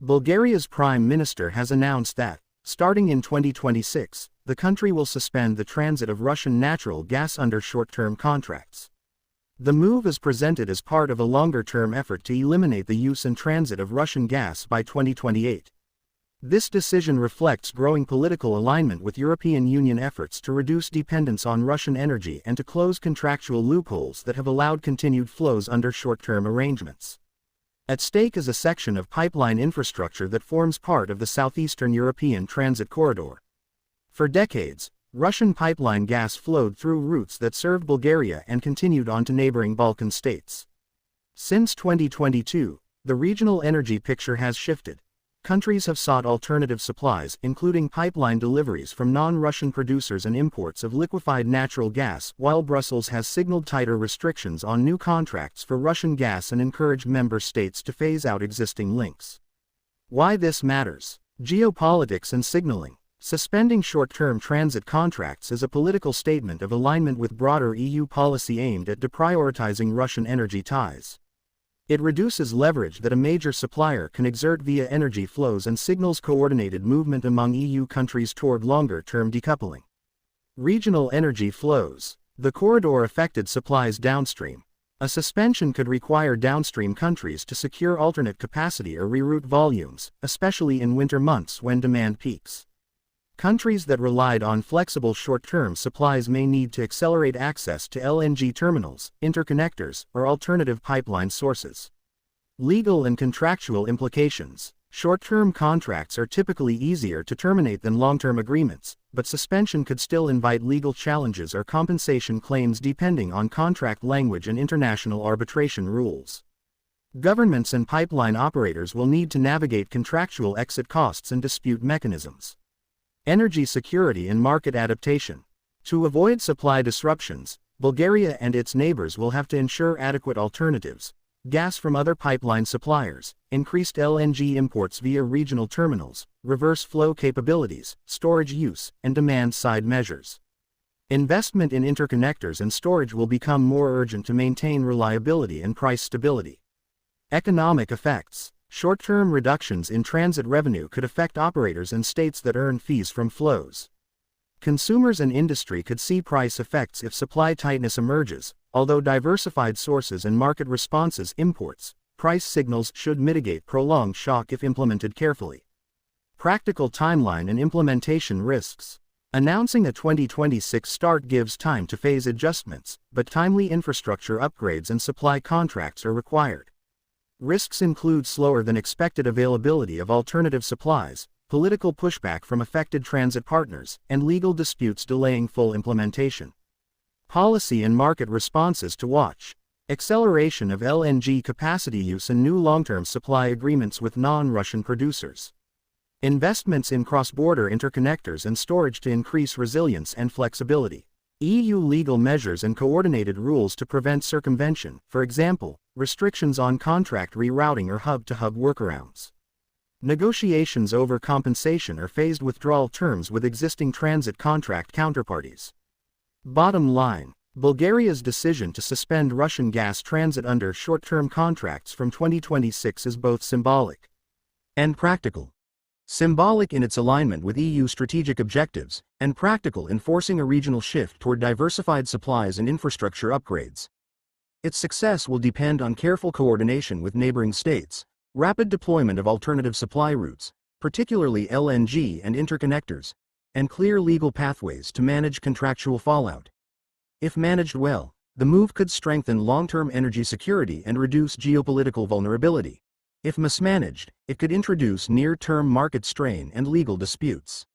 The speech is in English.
Bulgaria's Prime Minister has announced that, starting in 2026, the country will suspend the transit of Russian natural gas under short-term contracts. The move is presented as part of a longer-term effort to eliminate the use and transit of Russian gas by 2028. This decision reflects growing political alignment with European Union efforts to reduce dependence on Russian energy and to close contractual loopholes that have allowed continued flows under short-term arrangements. At stake is a section of pipeline infrastructure that forms part of the southeastern European transit corridor. For decades, Russian pipeline gas flowed through routes that served Bulgaria and continued on to neighboring Balkan states. Since 2022, the regional energy picture has shifted. Countries have sought alternative supplies, including pipeline deliveries from non-Russian producers and imports of liquefied natural gas, while Brussels has signaled tighter restrictions on new contracts for Russian gas and encouraged member states to phase out existing links. Why this matters? Geopolitics and signaling. Suspending short-term transit contracts is a political statement of alignment with broader EU policy aimed at deprioritizing Russian energy ties. It reduces leverage that a major supplier can exert via energy flows and signals coordinated movement among EU countries toward longer-term decoupling. Regional energy flows. The corridor affected supplies downstream. A suspension could require downstream countries to secure alternate capacity or reroute volumes, especially in winter months when demand peaks. Countries that relied on flexible short-term supplies may need to accelerate access to LNG terminals, interconnectors, or alternative pipeline sources. Legal and contractual implications. Short-term contracts are typically easier to terminate than long-term agreements, but suspension could still invite legal challenges or compensation claims depending on contract language and international arbitration rules. Governments and pipeline operators will need to navigate contractual exit costs and dispute mechanisms. Energy security and market adaptation. To avoid supply disruptions, Bulgaria and its neighbors will have to ensure adequate alternatives: gas from other pipeline suppliers, increased LNG imports via regional terminals, reverse flow capabilities, storage use, and demand-side measures. Investment in interconnectors and storage will become more urgent to maintain reliability and price stability. Economic effects. Short-term reductions in transit revenue could affect operators and states that earn fees from flows. Consumers and industry could see price effects if supply tightness emerges, although diversified sources and market responses imports, price signals should mitigate prolonged shock if implemented carefully. Practical timeline and implementation risks. Announcing a 2026 start gives time to phase adjustments, but timely infrastructure upgrades and supply contracts are required. Risks include slower than expected availability of alternative supplies, political pushback from affected transit partners, and legal disputes delaying full implementation. Policy and market responses to watch. Acceleration of LNG capacity use and new long-term supply agreements with non-Russian producers. Investments in cross-border interconnectors and storage to increase resilience and flexibility. EU legal measures and coordinated rules to prevent circumvention, for example, restrictions on contract rerouting or hub-to-hub workarounds. Negotiations over compensation or phased withdrawal terms with existing transit contract counterparties. Bottom line, Bulgaria's decision to suspend Russian gas transit under short-term contracts from 2026 is both symbolic and practical. Symbolic in its alignment with EU strategic objectives, and practical in forcing a regional shift toward diversified supplies and infrastructure upgrades. Its success will depend on careful coordination with neighboring states, rapid deployment of alternative supply routes, particularly LNG and interconnectors, and clear legal pathways to manage contractual fallout. If managed well, the move could strengthen long-term energy security and reduce geopolitical vulnerability. If mismanaged, it could introduce near-term market strain and legal disputes.